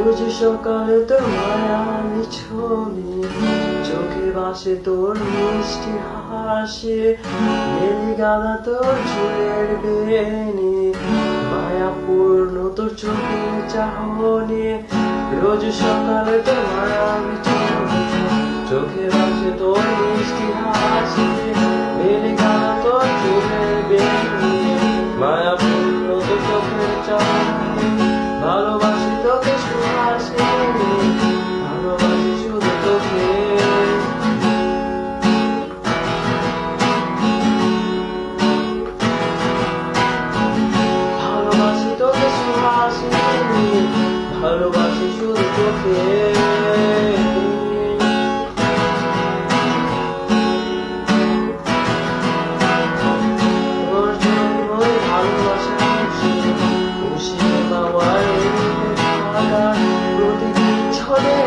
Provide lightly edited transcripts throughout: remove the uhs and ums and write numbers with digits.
রোজ সকালে তোর মায়াবী ছবি, চোখে ভাসে তোর মিষ্টি হাসি, নীল গাঁদা তোর চুলের বেনি, মায়াপূর্ণ তোর চোখে চাহনি। রোজ সকালে তোর মায়াবী ছবি, চোখে ভাসে তোর মিষ্টি হাসি, নীল গাঁদা তোর চুলের বেনি, মায়াপূর্ণ তোর চোখে চাহনি। ভালোবাসি তোকে সুহাসিনী, ভালোবাসি শুধু তোকে। ভালোবাসি তোকে সুহাসিনী, ভালোবাসি শুধু তোকে। তোর জন্যই ভালোবাসা খুশি পাওয়ার প্রতিদিন ছড়ে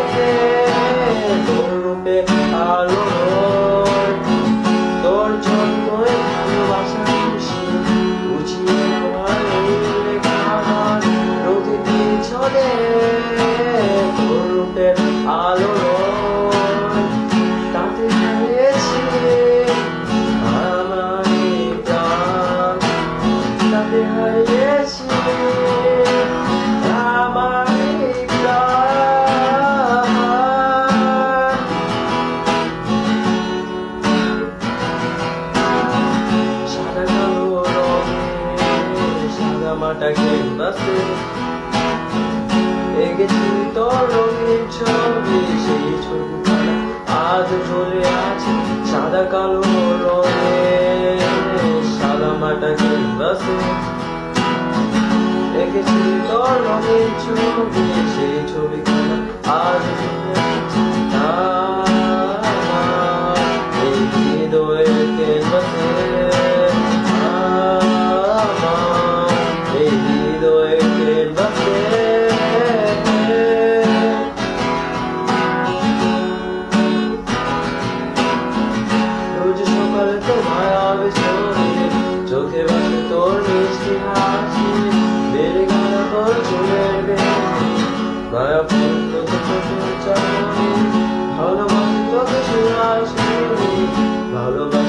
তোর রূপে আলো, তোর জন্যই ভালোবাসা খুশি বুঝিয়ে পাওয়ার প্রতিদিন ছড়ে তোর রূপে আলো। তাতে হারিয়েছি আমার প্রাণ, তাতে হারিয়েছি আমার প্রাণ। সাদা কালো রঙে সাদা মাটা ক্যানভাসে এঁকেছি তোর রঙের ছবি, সেই ছবিটা আজ ঝরে আছে সাদা কালো রঙে সাদা মাটা ক্যানভাসে। এঁকেছি তোর রঙের ছবি, সেই ছবিখানা আজ ঝরে আছে আমার এই হৃদয়ের ক্যানভাসে, আমার এই হৃদয়ের ক্যানভাসে। রোজ সকালে তোর মায়াবী ছবি, চোখে ভাসে তোর মিষ্টি হাসি, নীল গাঁদা তোর চুলের বেনি, মায়াপূর্ণ তোর চোখের চাহনি। ভালোবাসি তোকে সুহাসিনী, ভালোবাসি